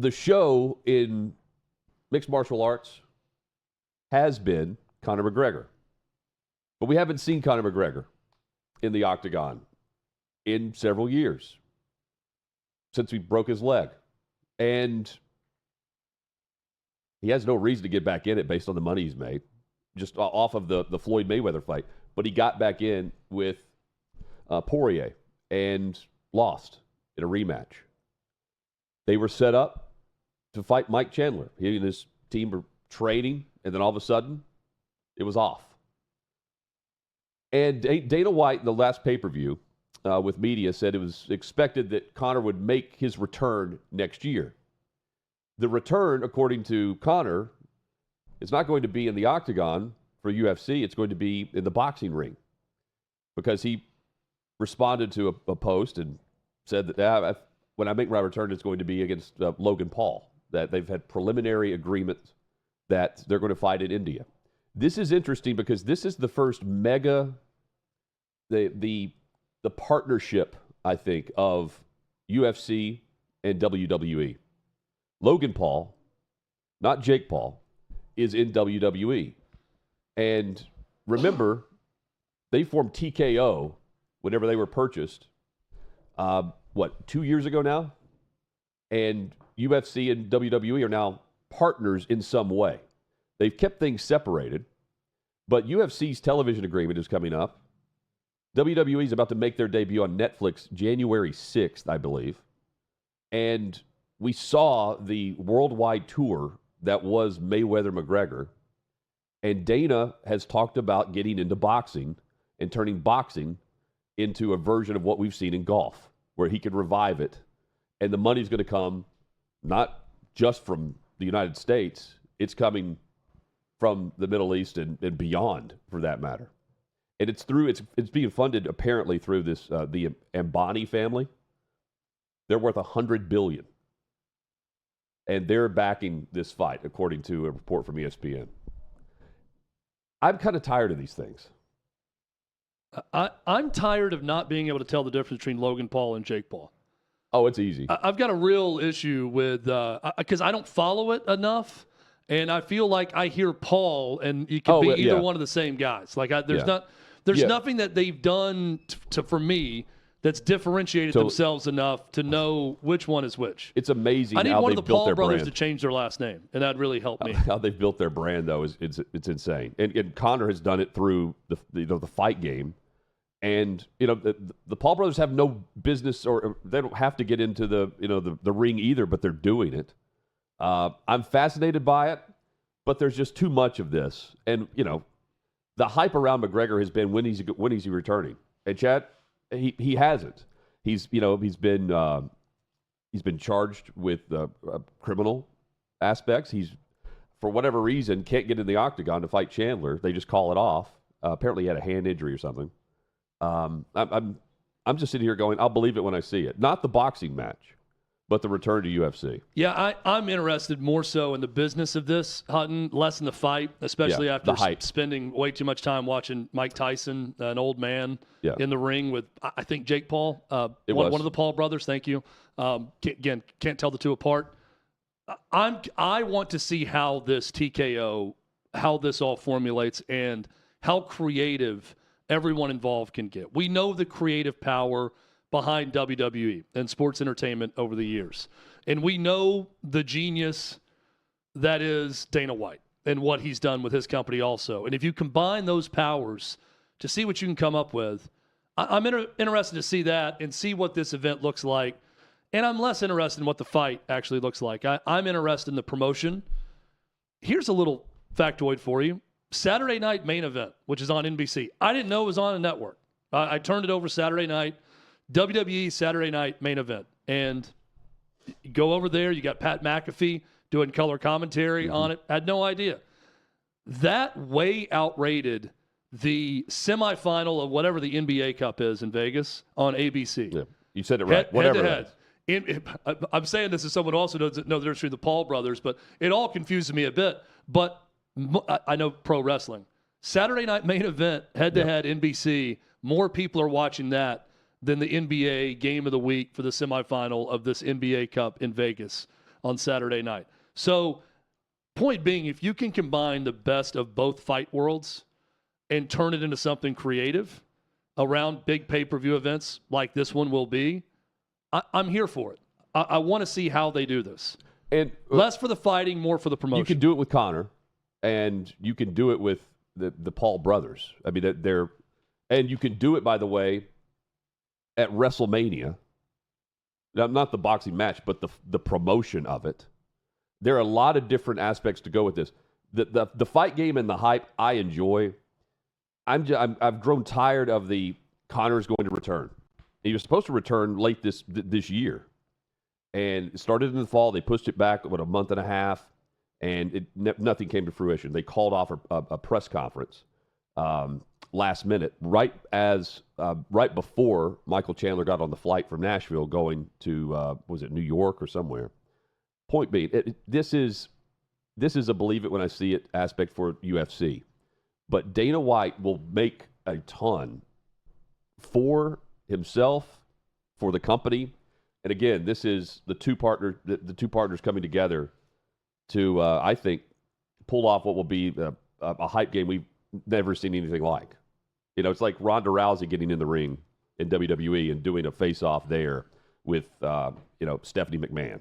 the show in mixed martial arts has been Conor McGregor. But we haven't seen Conor McGregor in the octagon in several years since he broke his leg. And he has no reason to get back in it based on the money he's made, just off of the Floyd Mayweather fight. But he got back in with Poirier and lost in a rematch. They were set up to fight Mike Chandler. He and his team were training, and then all of a sudden, it was off. And Dana White, in the last pay-per-view with media, said it was expected that Conor would make his return next year. The return, according to Conor, is not going to be in the octagon for UFC. It's going to be in the boxing ring, because he responded to a post and said that when I make my return, it's going to be against Logan Paul, that they've had preliminary agreements that they're going to fight in India. This is interesting because this is the first mega, the partnership, I think, of UFC and WWE. Logan Paul, not Jake Paul, is in WWE. And remember, they formed TKO whenever they were purchased, 2 years ago now? And UFC and WWE are now partners in some way. They've kept things separated, but UFC's television agreement is coming up. WWE is about to make their debut on Netflix January 6th, I believe. And we saw the worldwide tour that was Mayweather-McGregor. And Dana has talked about getting into boxing and turning boxing into a version of what we've seen in golf, where he could revive it. And the money's going to come not just from the United States, it's coming from the Middle East and beyond, for that matter. And it's being funded apparently through this the Ambani family. They're worth $100 billion, and they're backing this fight, according to a report from ESPN. I'm kind of tired of these things. I'm tired of not being able to tell the difference between Logan Paul and Jake Paul. Oh, it's easy. I've got a real issue with because I don't follow it enough, and I feel like I hear Paul, and you can be either one of the same guys. Like there's nothing that they've done for me that's differentiated themselves enough to know which one is which. It's amazing. I need how one of the Paul brothers brand. to change their last name, and that'd really help me. How they've built their brand, though, is it's insane. And Conor has done it through the fight game. And the Paul brothers have no business, or they don't have to get into the ring either, but they're doing it. I'm fascinated by it, but there's just too much of this. And the hype around McGregor has been when is he returning? And Chad, he hasn't. He's been charged with criminal aspects. He's, for whatever reason, can't get in the octagon to fight Chandler. They just call it off. Apparently, he had a hand injury or something. I'm just sitting here going, I'll believe it when I see it. Not the boxing match, but the return to UFC. Yeah, I'm interested more so in the business of this, Hutton, less in the fight, especially after spending way too much time watching Mike Tyson, an old man, in the ring with, I think, Jake Paul, one of the Paul brothers. Thank you. Again, can't tell the two apart. I want to see how this TKO, how this all formulates, and how creative everyone involved can get. We know the creative power behind WWE and sports entertainment over the years. And we know the genius that is Dana White and what he's done with his company also. And if you combine those powers to see what you can come up with, I'm interested to see that and see what this event looks like. And I'm less interested in what the fight actually looks like. I'm interested in the promotion. Here's a little factoid for you. Saturday night main event, which is on NBC. I didn't know it was on a network. I turned it over Saturday night. WWE Saturday night main event. And you go over there, you got Pat McAfee doing color commentary on it. I had no idea. That way outrated the semifinal of whatever the NBA Cup is in Vegas on ABC. Yeah, you said it right. Whatever head to head. I'm saying this as someone who also doesn't know the difference between the Paul brothers, but it all confuses me a bit. But I know pro wrestling. Saturday night main event, head-to-head, NBC. More people are watching that than the NBA game of the week for the semifinal of this NBA Cup in Vegas. on Saturday night. So, point being, if you can combine the best of both fight worlds and turn it into something creative around big pay-per-view events like this one will be, I'm here for it. I want to see how they do this. And less for the fighting, more for the promotion. You can do it with Conor, and you can do it with the Paul brothers. I mean, and you can do it, by the way, at WrestleMania. Now, not the boxing match, but the promotion of it. There are a lot of different aspects to go with this. The fight game and the hype I enjoy. I've grown tired of the Conor's going to return. He was supposed to return late this year. And it started in the fall. They pushed it back a month and a half, and nothing came to fruition. They called off a press conference last minute, right before Michael Chandler got on the flight from Nashville going to, was it New York or somewhere? Point being, this is a believe it when I see it aspect for UFC. But Dana White will make a ton for himself, for the company. And again, this is the two partners coming together to, I think, pull off what will be a hype game we've never seen anything like. You know, it's like Ronda Rousey getting in the ring in WWE and doing a face-off there with, Stephanie McMahon.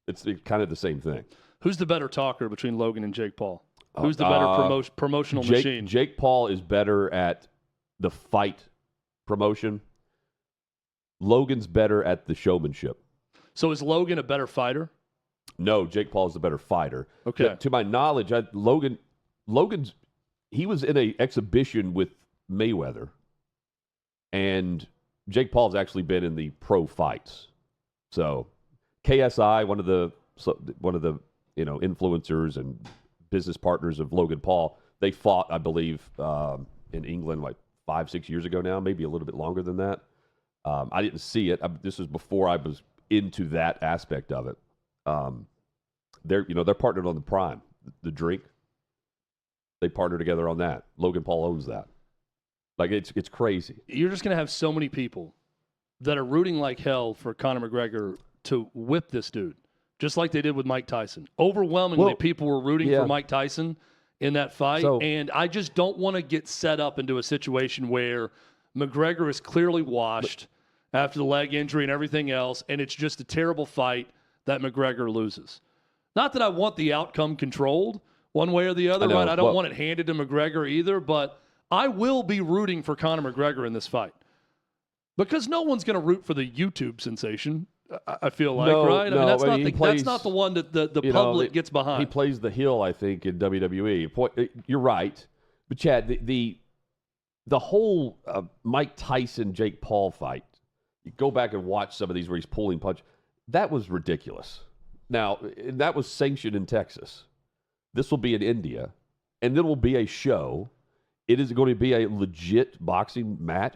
It's kind of the same thing. Who's the better talker between Logan and Jake Paul? Who's the better promotional machine? Jake Paul is better at the fight promotion. Logan's better at the showmanship. So is Logan a better fighter? No, Jake Paul is the better fighter. Okay. To my knowledge, Logan's he was in an exhibition with Mayweather, and Jake Paul's actually been in the pro fights. So KSI, one of the influencers and business partners of Logan Paul, they fought, I believe, in England like 5-6 years ago now, maybe a little bit longer than that. I didn't see it. This was before I was into that aspect of it. They're partnered on the Prime, the drink. They partner together on that. Logan Paul owns that. Like it's crazy. You're just gonna have so many people that are rooting like hell for Conor McGregor to whip this dude, just like they did with Mike Tyson. Overwhelmingly, people were rooting for Mike Tyson in that fight, and I just don't want to get set up into a situation where McGregor is clearly washed after the leg injury and everything else, and it's just a terrible fight that McGregor loses. Not that I want the outcome controlled one way or the other, right? I don't want it handed to McGregor either, but I will be rooting for Conor McGregor in this fight because no one's going to root for the YouTube sensation, I feel like, right? That's not the one that the public gets behind. He plays the heel, I think, in WWE. You're right. But, Chad, the whole Mike Tyson-Jake Paul fight, you go back and watch some of these where he's pulling punch. That was ridiculous. Now, that was sanctioned in Texas. This will be in India, and then will be a show. It is going to be a legit boxing match.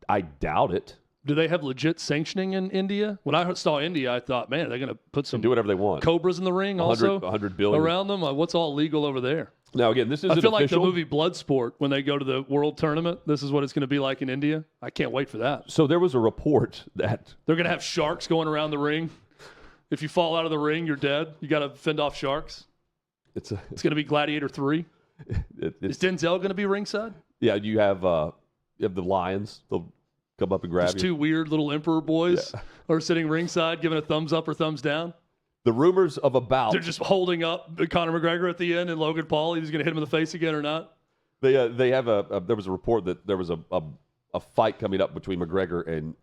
I doubt it. Do they have legit sanctioning in India? When I saw India, I thought, man, they're going to put some do whatever they want. Cobras in the ring also 100 billion around them. What's all legal over there? Now, again, this isn't I feel official. like the movie Bloodsport, when they go to the world tournament, this is what it's going to be like in India. I can't wait for that. So there was a report that they're going to have sharks going around the ring. If you fall out of the ring, you're dead. You got to fend off sharks. It's going to be Gladiator 3. Is Denzel going to be ringside? Yeah, you have the lions. They'll come up and grab you. Two weird little emperor boys are sitting ringside giving a thumbs up or thumbs down. The rumors of they're just holding up Conor McGregor at the end and Logan Paul. He's going to hit him in the face again or not? They have there was a report that there was a fight coming up between McGregor and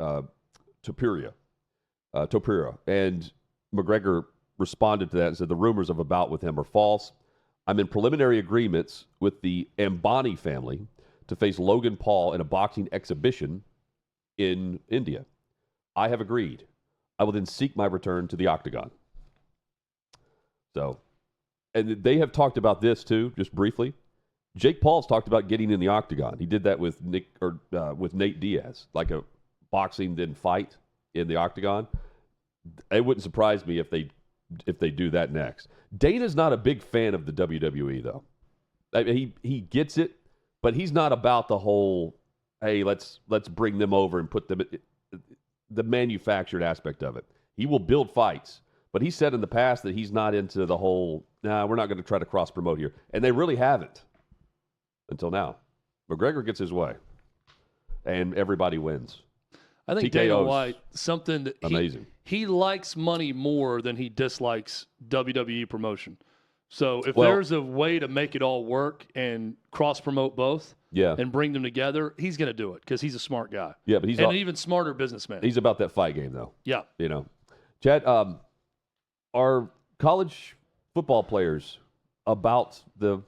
Topuria, and McGregor responded to that and said the rumors of a bout with him are false. I'm in preliminary agreements with the Ambani family to face Logan Paul in a boxing exhibition in India. I have agreed. I will then seek my return to the octagon. So, and they have talked about this too, just briefly. Jake Paul's talked about getting in the octagon. He did that with Nate Diaz, like a boxing then fight in the octagon. It wouldn't surprise me if they do that next. Dana's not a big fan of the WWE though. I mean, he gets it, but he's not about the whole, hey, let's bring them over and put them the manufactured aspect of it. He will build fights, But he said in the past that he's not into the whole, we're not going to try to cross-promote here. And they really haven't until now. McGregor gets his way, and everybody wins. I think Dana White, something that amazing. He likes money more than he dislikes WWE promotion. So if there's a way to make it all work and cross-promote both and bring them together, he's going to do it because he's a smart guy. Yeah, but he's an even smarter businessman. He's about that fight game, though. Yeah. Chad, are college football players about the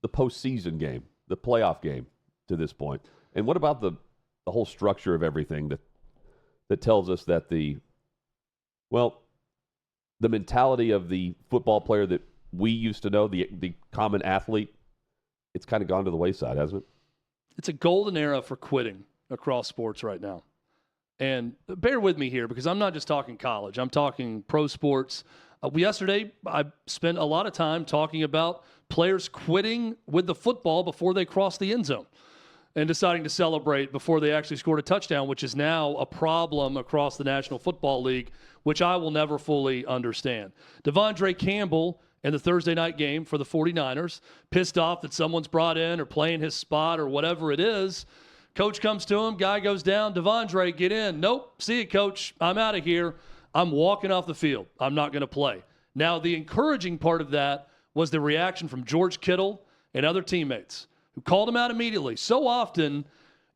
postseason game, the playoff game to this point? And what about the whole structure of everything that tells us that the mentality of the football player that we used to know, the common athlete, it's kind of gone to the wayside, hasn't it? It's a golden era for quitting across sports right now. And bear with me here because I'm not just talking college. I'm talking pro sports. Yesterday, I spent a lot of time talking about players quitting with the football before they cross the end zone and deciding to celebrate before they actually scored a touchdown, which is now a problem across the National Football League, which I will never fully understand. Devondre Campbell in the Thursday night game for the 49ers, pissed off that someone's brought in or playing his spot or whatever it is. Coach comes to him, guy goes down, Devondre, get in. Nope, see you, coach. I'm out of here. I'm walking off the field. I'm not going to play. Now, the encouraging part of that was the reaction from George Kittle and other teammates who called him out immediately. So often,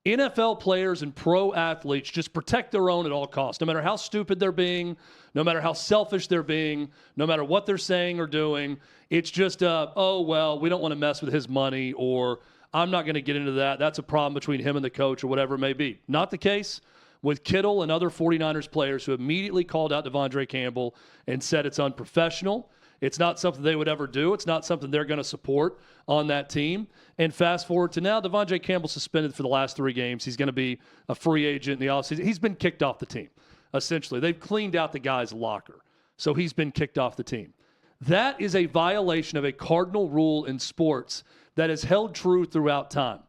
NFL players and pro athletes just protect their own at all costs, no matter how stupid they're being, no matter how selfish they're being, no matter what they're saying or doing. It's just, we don't want to mess with his money, or I'm not going to get into that. That's a problem between him and the coach or whatever it may be. Not the case with Kittle and other 49ers players who immediately called out Devondre Campbell and said it's unprofessional. It's not something they would ever do. It's not something they're going to support on that team. And fast forward to now, Devondre Campbell suspended for the last 3 games. He's going to be a free agent in the offseason. He's been kicked off the team, essentially. They've cleaned out the guy's locker. So he's been kicked off the team. That is a violation of a cardinal rule in sports that has held true throughout time.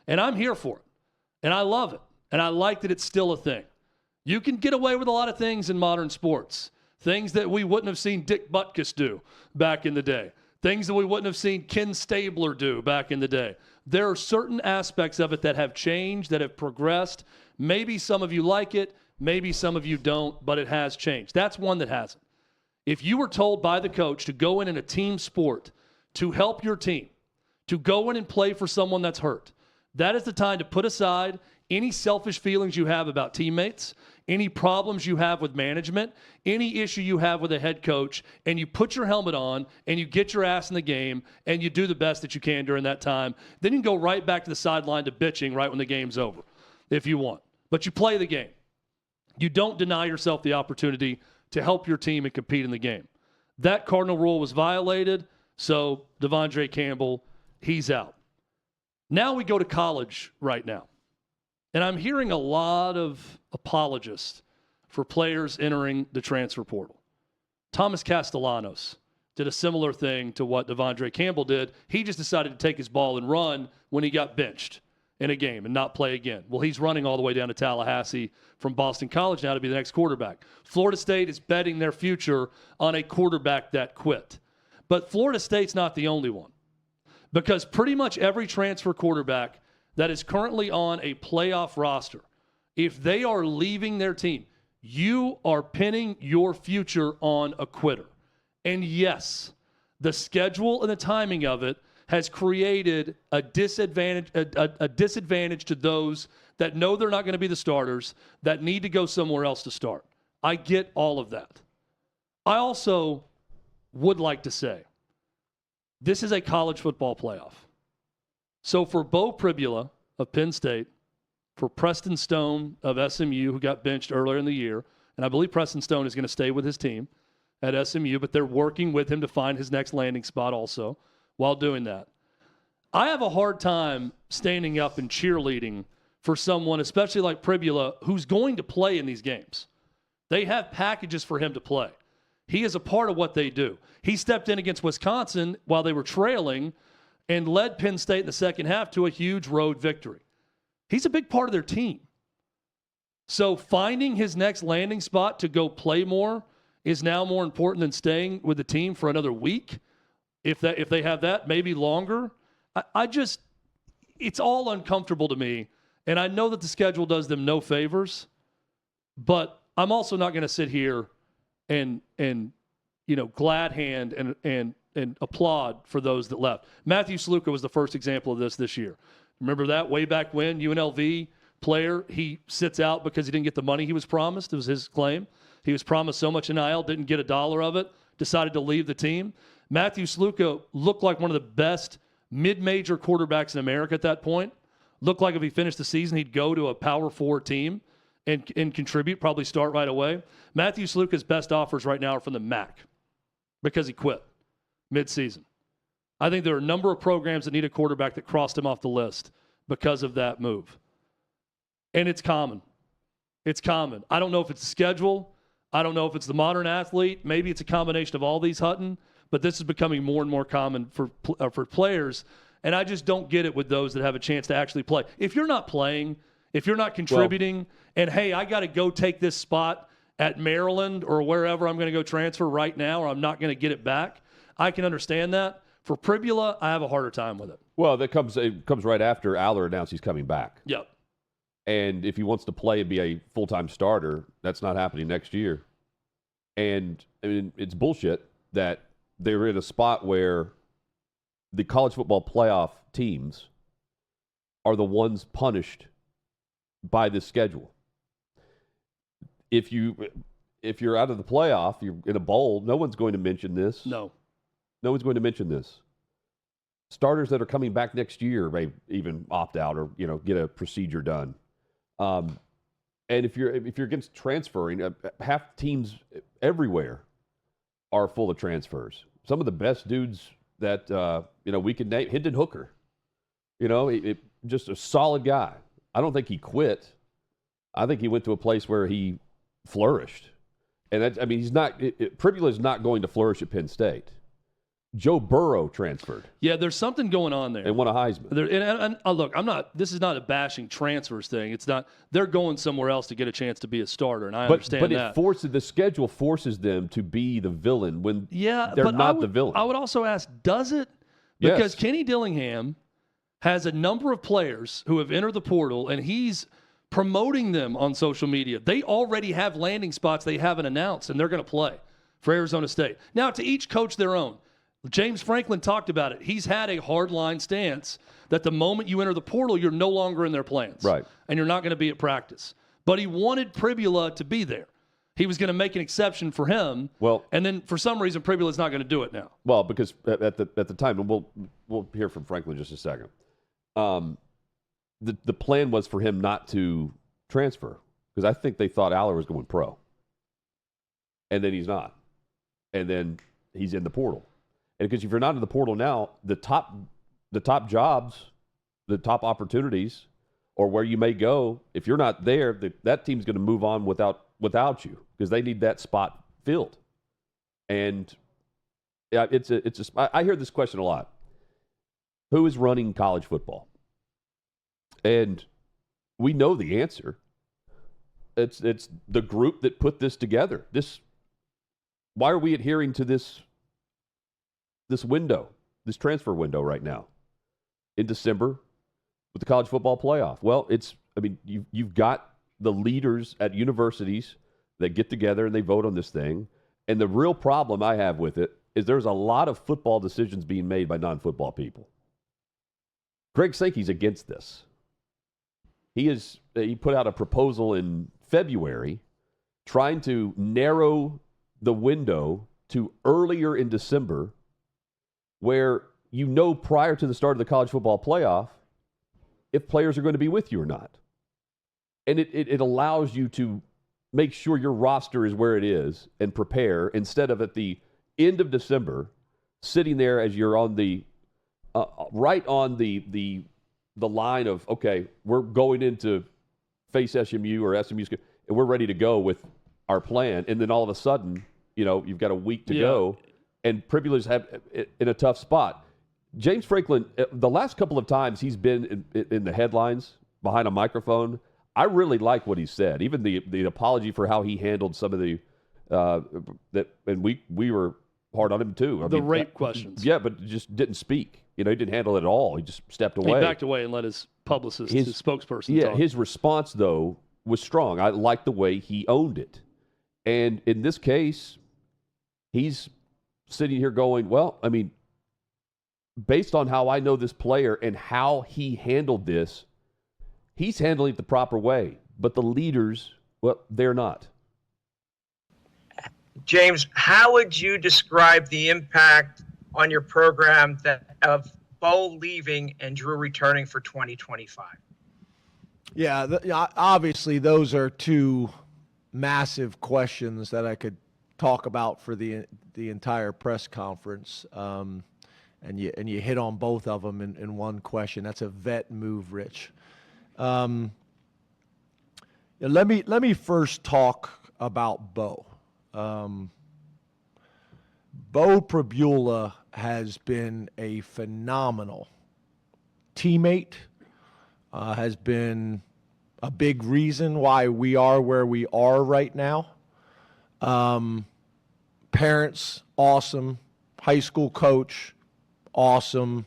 And I'm here for it. And I love it. And I like that it's still a thing. You can get away with a lot of things in modern sports. Things that we wouldn't have seen Dick Butkus do back in the day. Things that we wouldn't have seen Ken Stabler do back in the day. There are certain aspects of it that have changed, that have progressed. Maybe some of you like it. Maybe some of you don't, but it has changed. That's one that hasn't. If you were told by the coach to go in a team sport, to help your team, to go in and play for someone that's hurt, that is the time to put aside any selfish feelings you have about teammates, any problems you have with management, any issue you have with a head coach, and you put your helmet on and you get your ass in the game and you do the best that you can during that time. Then you can go right back to the sideline to bitching right when the game's over if you want. But you play the game. You don't deny yourself the opportunity to help your team and compete in the game. That cardinal rule was violated, so Devondre Campbell, he's out. Now we go to college right now. And I'm hearing a lot of apologists for players entering the transfer portal. Thomas Castellanos did a similar thing to what Devondre Campbell did. He just decided to take his ball and run when he got benched in a game and not play again. Well, he's running all the way down to Tallahassee from Boston College now to be the next quarterback. Florida State is betting their future on a quarterback that quit. But Florida State's not the only one, because pretty much every transfer quarterback that is currently on a playoff roster, if they are leaving their team, you are pinning your future on a quitter. And yes, the schedule and the timing of it has created a disadvantage to those that know they're not going to be the starters, that need to go somewhere else to start. I get all of that. I also would like to say, this is a college football playoff. So for Bo Pribula of Penn State, for Preston Stone of SMU, who got benched earlier in the year, and I believe Preston Stone is going to stay with his team at SMU, but they're working with him to find his next landing spot also while doing that. I have a hard time standing up and cheerleading for someone, especially like Pribula, who's going to play in these games. They have packages for him to play. He is a part of what they do. He stepped in against Wisconsin while they were trailing and led Penn State in the second half to a huge road victory. He's a big part of their team. So finding his next landing spot to go play more is now more important than staying with the team for another week. If they have that, maybe longer. It's all uncomfortable to me. And I know that the schedule does them no favors, but I'm also not going to sit here and glad hand and applaud for those that left. Matthew Sluka was the first example of this year. Remember that way back when? UNLV player, he sits out because he didn't get the money he was promised. It was his claim. He was promised so much NIL, didn't get $1 of it, decided to leave the team. Matthew Sluka looked like one of the best mid-major quarterbacks in America at that point. Looked like if he finished the season, he'd go to a Power 4 team and contribute, probably start right away. Matthew Sluka's best offers right now are from the MAC because he quit mid-season. I think there are a number of programs that need a quarterback that crossed him off the list because of that move. And it's common. It's common. I don't know if it's the schedule. I don't know if it's the modern athlete. Maybe it's a combination of all these, Hutton. But this is becoming more and more common for players. And I just don't get it with those that have a chance to actually play. If you're not playing, if you're not contributing, and, hey, I got to go take this spot at Maryland or wherever I'm going to go transfer right now or I'm not going to get it back, I can understand that. For Pribula, I have a harder time with it. Well, it comes right after Aller announced he's coming back. Yep. And if he wants to play and be a full-time starter, that's not happening next year. And, I mean, it's bullshit that they're in a spot where the college football playoff teams are the ones punished by this schedule. If you're out of the playoff, you're in a bowl, no one's going to mention this. No one's going to mention this. Starters that are coming back next year may even opt out or get a procedure done. And if you're against transferring, half teams everywhere are full of transfers. Some of the best dudes that we can name, Hendon Hooker, just a solid guy. I don't think he quit. I think he went to a place where he flourished, and Pribula is not going to flourish at Penn State. Joe Burrow transferred. Yeah, there's something going on there. And won a Heisman. Look, this is not a bashing transfers thing. It's not. They're going somewhere else to get a chance to be a starter, and I understand that. But the schedule forces them to be the villain when they're but not the villain. I would also ask, does it? Because yes. Kenny Dillingham has a number of players who have entered the portal, and he's promoting them on social media. They already have landing spots they haven't announced, and they're going to play for Arizona State. Now, to each coach their own. James Franklin talked about it. He's had a hard-line stance that the moment you enter the portal, you're no longer in their plans. Right. And you're not going to be at practice. But he wanted Pribula to be there. He was going to make an exception for him. Well, and then for some reason, Pribula's not going to do it now. Well, because at the time, and we'll hear from Franklin in just a second. The plan was for him not to transfer because I think they thought Aller was going pro. And then he's not. And then he's in the portal. And because if you're not in the portal now, the top jobs, the top opportunities, or where you may go, if you're not there, that team's going to move on without you because they need that spot filled. And yeah, I hear this question a lot. Who is running college football? And we know the answer. It's the group that put this together. Why are we adhering to this window, this transfer window right now in December with the college football playoff? Well, you've got the leaders at universities that get together and they vote on this thing. And the real problem I have with it is there's a lot of football decisions being made by non-football people. Greg Sankey's against this. He put out a proposal in February trying to narrow the window to earlier in December where prior to the start of the college football playoff if players are going to be with you or not. And it allows you to make sure your roster is where it is and prepare instead of at the end of December sitting there as you're on the right on the line of, okay, we're going into face SMU or SMU and we're ready to go with our plan. And then all of a sudden, you've got a week to go. And Pribula's in a tough spot. James Franklin, the last couple of times he's been in the headlines behind a microphone, I really like what he said. Even the apology for how he handled some of the And we were hard on him too. Rape questions. Yeah, but just didn't speak. He didn't handle it at all. He just stepped away. He backed away and let his publicist, his spokesperson talk. His response, though, was strong. I liked the way he owned it. And in this case, he's sitting here going, well, based on how I know this player and how he handled this, he's handling it the proper way. But the leaders, well, they're not. James, how would you describe the impact on your program of Bo leaving and Drew returning for 2025? Yeah, obviously those are two massive questions that I could talk about for the entire press conference, and you hit on both of them in one question. That's a vet move, Rich. Let me first talk about Bo. Bo Pribula has been a phenomenal teammate, has been a big reason why we are where we are right now. Parents, awesome. High school coach, awesome.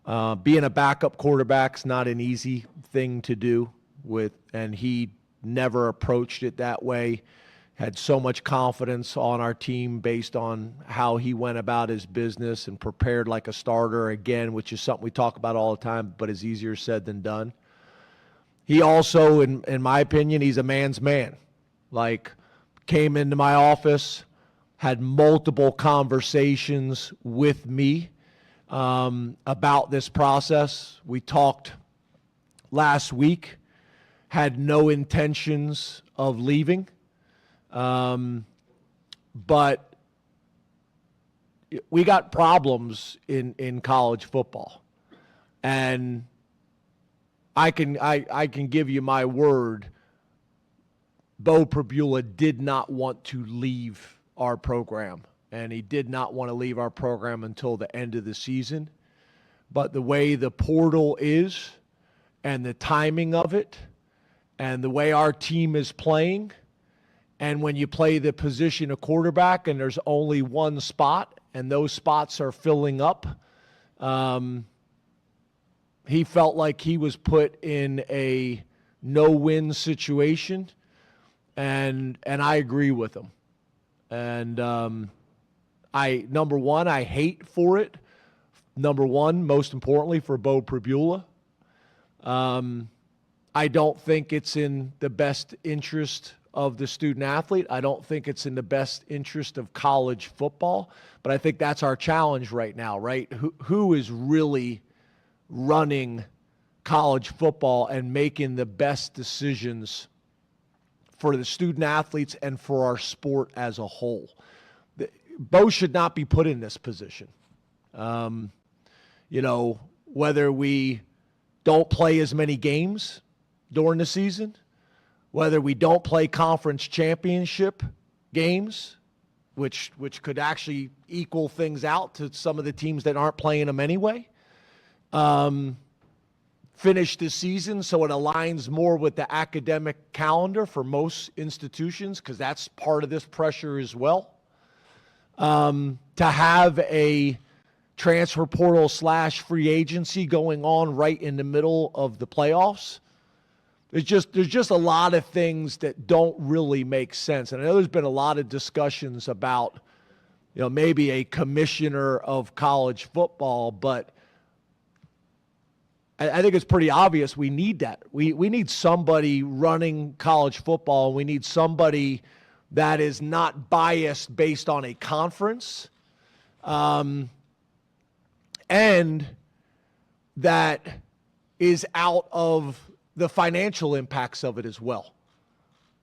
Being a backup quarterback's not an easy thing to do and he never approached it that way. Had so much confidence on our team based on how he went about his business and prepared like a starter again, which is something we talk about all the time, but is easier said than done. He also, in my opinion, he's a man's man. Like, came into my office, had multiple conversations with me about this process. We talked last week, had no intentions of leaving. But we got problems in college football, and I can give you my word. Bo Pribula did not want to leave our program, and he did not want to leave our program until the end of the season. But the way the portal is, and the timing of it, and the way our team is playing. And when you play the position of quarterback and there's only one spot and those spots are filling up, he felt like he was put in a no-win situation, and I agree with him. And number one, I hate for it. Number one, most importantly, for Bo Pribula. I don't think it's in the best interest of the student athlete. I don't think it's in the best interest of college football, but I think that's our challenge right now, right? Who is really running college football and making the best decisions for the student athletes and for our sport as a whole? Bo should not be put in this position. Whether we don't play as many games during the season, whether we don't play conference championship games, which could actually equal things out to some of the teams that aren't playing them anyway, finish the season so it aligns more with the academic calendar for most institutions, because that's part of this pressure as well. To have a transfer portal / free agency going on right in the middle of the playoffs. There's just a lot of things that don't really make sense. And I know there's been a lot of discussions about, maybe a commissioner of college football, but I think it's pretty obvious we need that. We need somebody running college football, and we need somebody that is not biased based on a conference, and that is out of the financial impacts of it as well.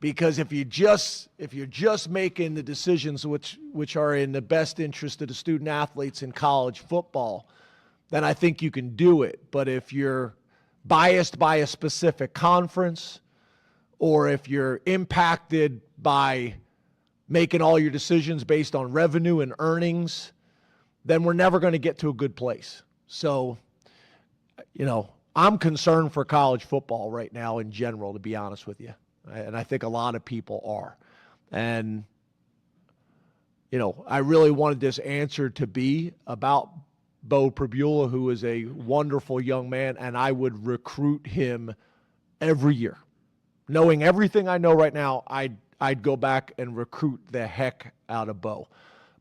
Because if you're just making the decisions which are in the best interest of the student athletes in college football, then I think you can do it. But if you're biased by a specific conference, or if you're impacted by making all your decisions based on revenue and earnings, then we're never going to get to a good place. So, I'm concerned for college football right now in general, to be honest with you. And I think a lot of people are. And, I really wanted this answer to be about Bo Pribula, who is a wonderful young man, and I would recruit him every year. Knowing everything I know right now, I'd go back and recruit the heck out of Bo.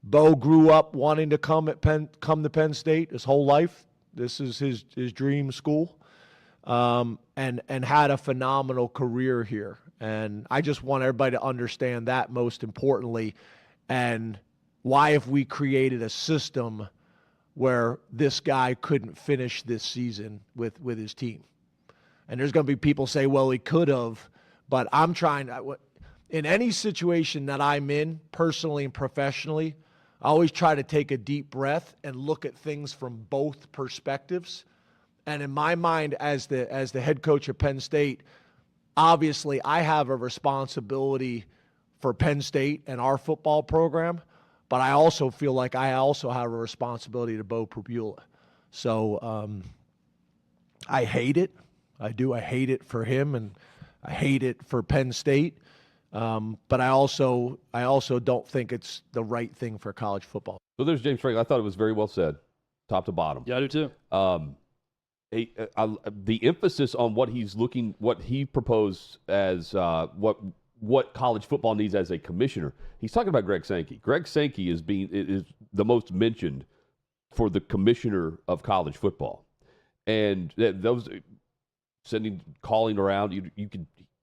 Bo grew up wanting to come to Penn State his whole life. This is his dream school, and had a phenomenal career here. And I just want everybody to understand that most importantly, and why if we created a system where this guy couldn't finish this season with his team. And there's going to be people say, well, he could have, but I'm trying to, in any situation that I'm in, personally and professionally, I always try to take a deep breath and look at things from both perspectives. And in my mind, as the head coach of Penn State, obviously I have a responsibility for Penn State and our football program, but I also feel like I also have a responsibility to Bo Pribula. So I hate it. I do. I hate it for him, and I hate it for Penn State. But I also don't think it's the right thing for college football. So there's James Franklin. I thought it was very well said, top to bottom. Yeah, I do too. The emphasis on what he proposed as what college football needs as a commissioner. He's talking about Greg Sankey. Greg Sankey is the most mentioned for the commissioner of college football, and those calling around.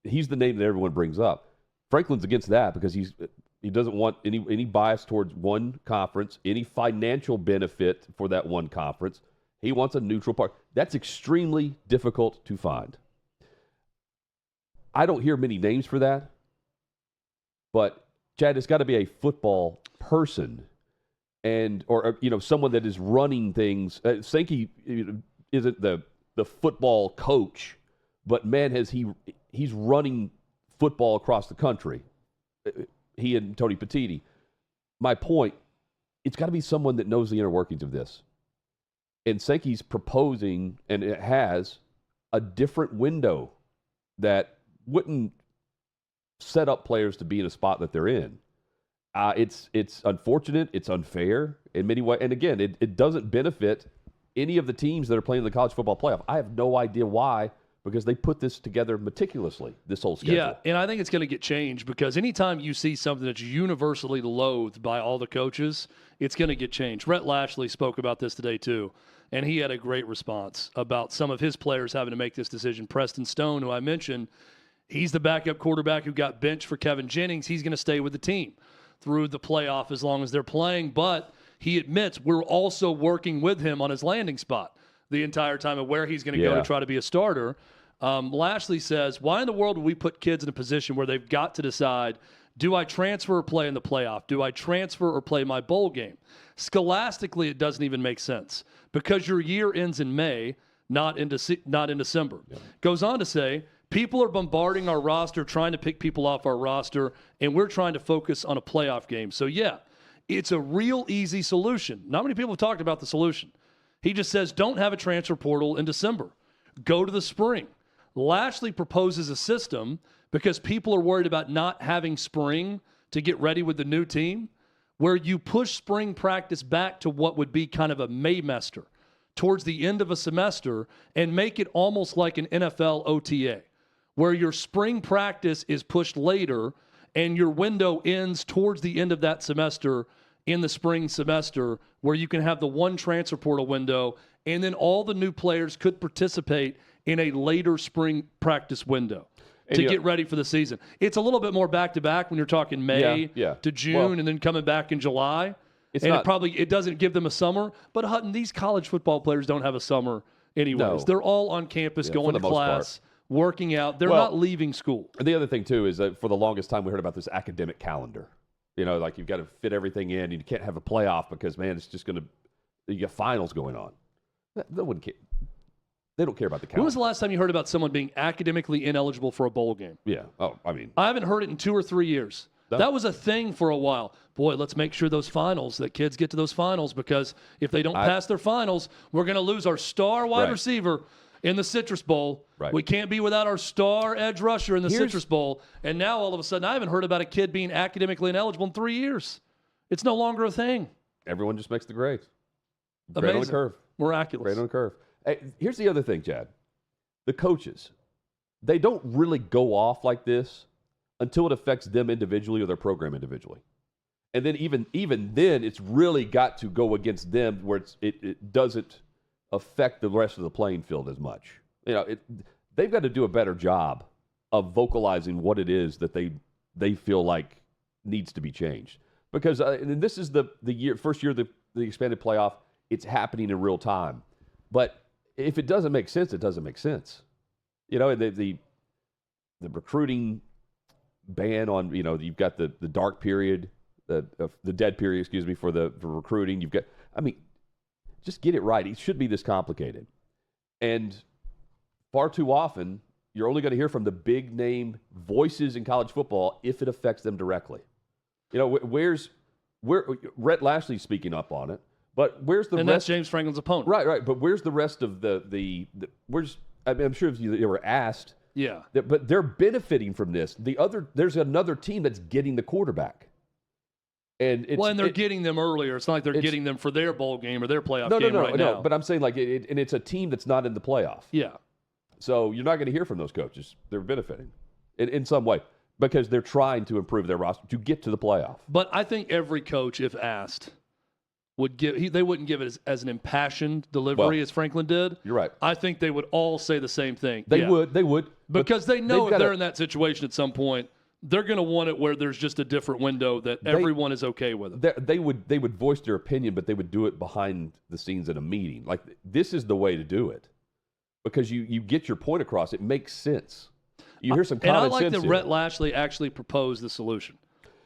He's the name that everyone brings up. Franklin's against that because he doesn't want any bias towards one conference, any financial benefit for that one conference. He wants a neutral part. That's extremely difficult to find. I don't hear many names for that. But Chad, it's got to be a football person, or someone that is running things. Sankey isn't the football coach, but man, he's running football across the country. He and Tony Petitti. My point, it's got to be someone that knows the inner workings of this. And Sankey's proposing, and it has a different window that wouldn't set up players to be in a spot that they're in. It's unfortunate. It's unfair in many ways. And again, it doesn't benefit any of the teams that are playing in the college football playoff. I have no idea why, because they put this together meticulously, this whole schedule. Yeah, and I think it's going to get changed because anytime you see something that's universally loathed by all the coaches, it's going to get changed. Rhett Lashley spoke about this today too, and he had a great response about some of his players having to make this decision. Preston Stone, who I mentioned, he's the backup quarterback who got benched for Kevin Jennings. He's going to stay with the team through the playoff as long as they're playing. But he admits we're also working with him on his landing spot the entire time of where he's going to go to try to be a starter. Lashley says, why in the world would we put kids in a position where they've got to decide, do I transfer or play in the playoff? Do I transfer or play my bowl game? Scholastically, it doesn't even make sense because your year ends in May, not in December. Yeah. Goes on to say, people are bombarding our roster, trying to pick people off our roster, and we're trying to focus on a playoff game. So, yeah, it's a real easy solution. Not many people have talked about the solution. He just says, don't have a transfer portal in December. Go to the spring. Lashley proposes a system because people are worried about not having spring to get ready with the new team, where you push spring practice back to what would be kind of a Maymester towards the end of a semester and make it almost like an NFL OTA, where your spring practice is pushed later and your window ends towards the end of that semester in the spring semester, where you can have the one transfer portal window, and then all the new players could participate in a later spring practice window to get ready for the season. It's a little bit more back-to-back when you're talking May to June and then coming back in July. It doesn't give them a summer. But, Hutton, these college football players don't have a summer anyways. No. They're all on campus going to class, working out. They're not leaving school. And the other thing, too, is that for the longest time we heard about this academic calendar. Like you've got to fit everything in. You can't have a playoff because, man, it's just going to – you got finals going on. No one cares. They don't care about the calendar. When was the last time you heard about someone being academically ineligible for a bowl game? Yeah. I haven't heard it in 2 or 3 years. No. That was a thing for a while. Boy, let's make sure that kids get to those finals, because if they don't pass their finals, we're going to lose our star wide receiver in the Citrus Bowl. Right. We can't be without our star edge rusher in the Citrus Bowl. And now all of a sudden, I haven't heard about a kid being academically ineligible in 3 years. It's no longer a thing. Everyone just makes the grade. Amazing. Grade on the curve. Miraculous. Grade on the curve. Hey, here's the other thing, Chad. The coaches, they don't really go off like this until it affects them individually or their program individually. And then even then, it's really got to go against them where it doesn't affect the rest of the playing field as much. They've got to do a better job of vocalizing what it is that they feel like needs to be changed. Because and this is the first year of the expanded playoff. It's happening in real time. But if it doesn't make sense, it doesn't make sense. The recruiting ban on, you've got the dark period, the dead period, for recruiting. You've got, just get it right. It should be this complicated. And far too often, you're only going to hear from the big name voices in college football if it affects them directly. Where's Rhett Lashley speaking up on it, but where's the rest? That's James Franklin's opponent. Right. But where's the rest of the where's? I'm sure if you were asked. Yeah. But they're benefiting from this. There's another team that's getting the quarterback. And they're getting them earlier. It's not like they're getting them for their bowl game or their playoff game right now. But I'm saying and it's a team that's not in the playoff. Yeah. So you're not going to hear from those coaches. They're benefiting in some way because they're trying to improve their roster to get to the playoff. But I think every coach, if asked, they wouldn't give it as an impassioned delivery as Franklin did. You're right. I think they would all say the same thing. They would. Because they know if they're in that situation at some point, they're going to want it where there's just a different window that everyone is okay with it. They would voice their opinion, but they would do it behind the scenes at a meeting. Like, this is the way to do it. Because you get your point across. It makes sense. You hear some common sense. And I like that Rhett Lashley actually proposed the solution.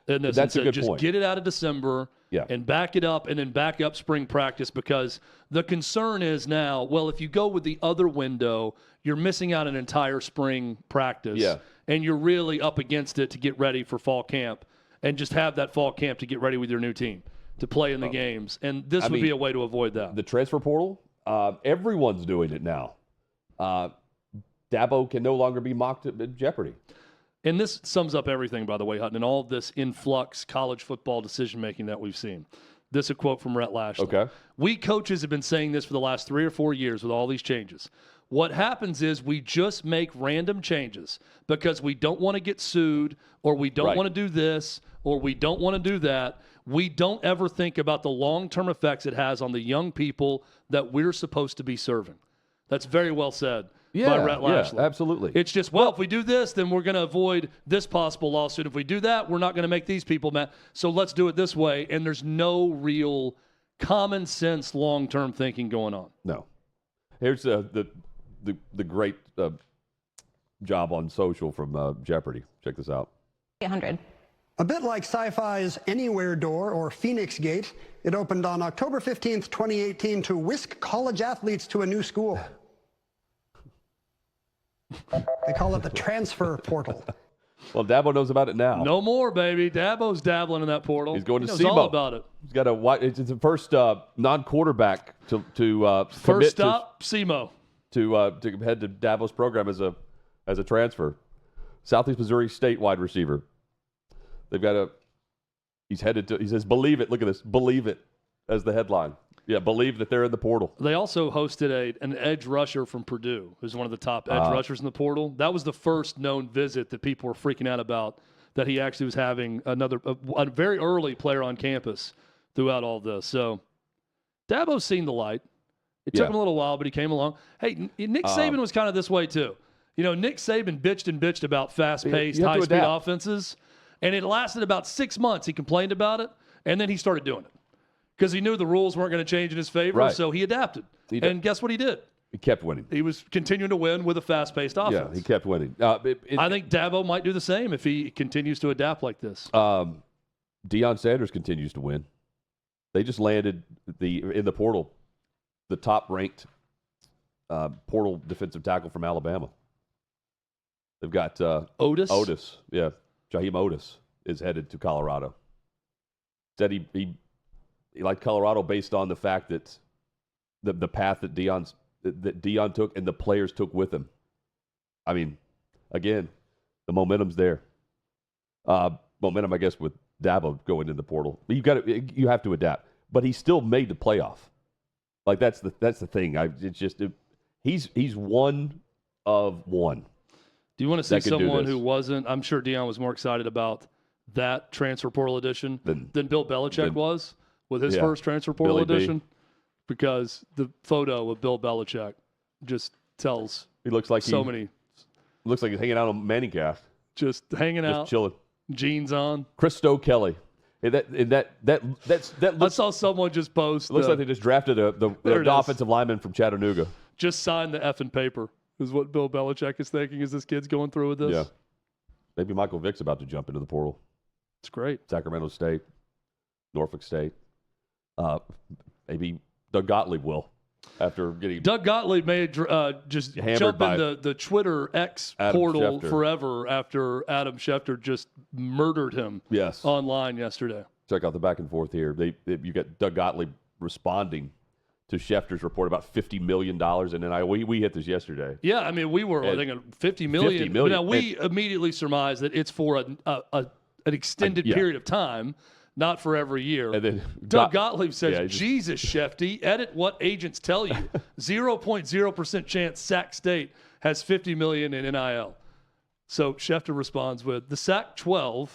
That's a good point. Just get it out of December and back it up and then back up spring practice, because the concern is now, well, if you go with the other window, you're missing out an entire spring practice. Yeah. And you're really up against it to get ready for fall camp and just have that fall camp to get ready with your new team to play in the games. And this would be a way to avoid that. The transfer portal, everyone's doing it now. Dabo can no longer be mocked at Jeopardy. And this sums up everything, by the way, Hutton, and all of this influx college football decision-making that we've seen. This is a quote from Rhett Lashley. Okay. We coaches have been saying this for the last 3 or 4 years with all these changes. What happens is we just make random changes because we don't want to get sued, or we don't want to do this, or we don't want to do that. We don't ever think about the long-term effects it has on the young people that we're supposed to be serving. That's very well said by Rhett Lashley. Yeah, absolutely. It's just, if we do this, then we're going to avoid this possible lawsuit. If we do that, we're not going to make these people mad. So let's do it this way. And there's no real common sense long-term thinking going on. No. Here's the great job on social from Jeopardy. Check this out. 800. A bit like Sci-Fi's Anywhere Door or Phoenix Gate, it opened on October 15th, 2018 to whisk college athletes to a new school. They call it the transfer portal. Well, Dabo knows about it now. No more, baby. Dabo's dabbling in that portal. He's going to SEMO. He knows all about it. He's got it's the first non-quarterback to first stop SEMO to head to Dabo's program as a transfer. Southeast Missouri State wide receiver. They've got he's headed to. He says, "Believe it." Look at this. Believe it as the headline. Yeah, believe that they're in the portal. They also hosted an edge rusher from Purdue, who's one of the top edge rushers in the portal. That was the first known visit that people were freaking out about, that he actually was having a very early player on campus throughout all this. So Dabo's seen the light. It took him a little while, but he came along. Hey, Nick Saban was kind of this way too. Nick Saban bitched about fast-paced, high-speed offenses, and it lasted about 6 months. He complained about it, and then he started doing it. Because he knew the rules weren't going to change in his favor, so he adapted. And guess what he did? He kept winning. He was continuing to win with a fast-paced offense. Yeah, he kept winning. I think Dabo might do the same if he continues to adapt like this. Deion Sanders continues to win. They just landed in the portal, the top-ranked portal defensive tackle from Alabama. They've got Otis. Yeah, Jaheim Otis is headed to Colorado. Said he liked Colorado based on the fact that the path that Deion took and the players took with him. I mean, again, the momentum's there. Momentum, I guess, with Dabo going in the portal. You have to adapt. But he still made the playoff. Like that's the thing. He's one of one. Do you want to see someone who wasn't? I'm sure Deion was more excited about that transfer portal edition than Bill Belichick was with his first transfer portal edition, because the photo of Bill Belichick just tells he looks like many. Looks like he's hanging out on Manningcast, just hanging out, just chilling, jeans on. Christo Kelly. I saw someone just post. Looks like they just drafted the offensive lineman from Chattanooga. Just signed the effing paper is what Bill Belichick is thinking as this kid's going through with this. Yeah. Maybe Michael Vick's about to jump into the portal. It's great. Sacramento State, Norfolk State. Maybe Doug Gottlieb will after getting. Doug Gottlieb may just jump in the Twitter X portal forever after Adam Schefter just murdered him online yesterday. Check out the back and forth here. You got Doug Gottlieb responding to Schefter's report about $50 million in NIL. We hit this yesterday. Yeah, I mean, we were thinking $50 million. Now, we immediately surmised that it's for an extended period of time, not for every year. And then Doug Gottlieb says, Jesus, Shefty, edit what agents tell you. 0.0% chance Sac State has $50 million in NIL. So Schefter responds with, the Sac-12,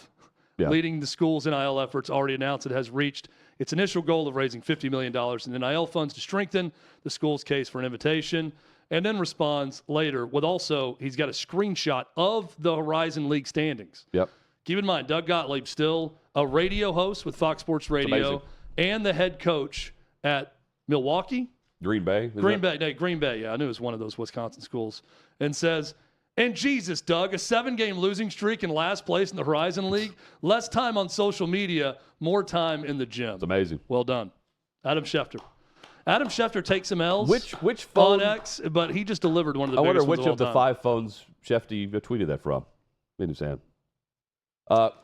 leading the school's NIL efforts, already announced it has reached its initial goal of raising $50 million in NIL funds to strengthen the school's case for an invitation, and then responds later with also, he's got a screenshot of the Horizon League standings. Yep. Keep in mind, Doug Gottlieb still a radio host with Fox Sports Radio and the head coach at Milwaukee? Green Bay? Green Bay. Yeah, I knew it was one of those Wisconsin schools. And says, and Jesus, Doug, a 7-game losing streak in last place in the Horizon League, less time on social media, more time in the gym. It's amazing. Well done. Adam Schefter. Adam Schefter takes some L's which phone, on X, but he just delivered one of the biggest ones ones of all time. I wonder which of the 5 phones Shefty tweeted that from. In his hand.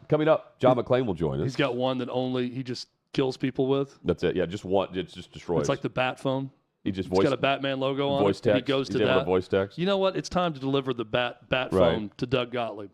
Coming up, John McClain will join us. He's got one that only he just kills people with. That's it. Yeah, just one. It just destroys. It's like the bat phone. It's got a Batman logo on voice it. Text. He goes He's to able that. To voice text. You know what? It's time to deliver the bat phone to Doug Gottlieb.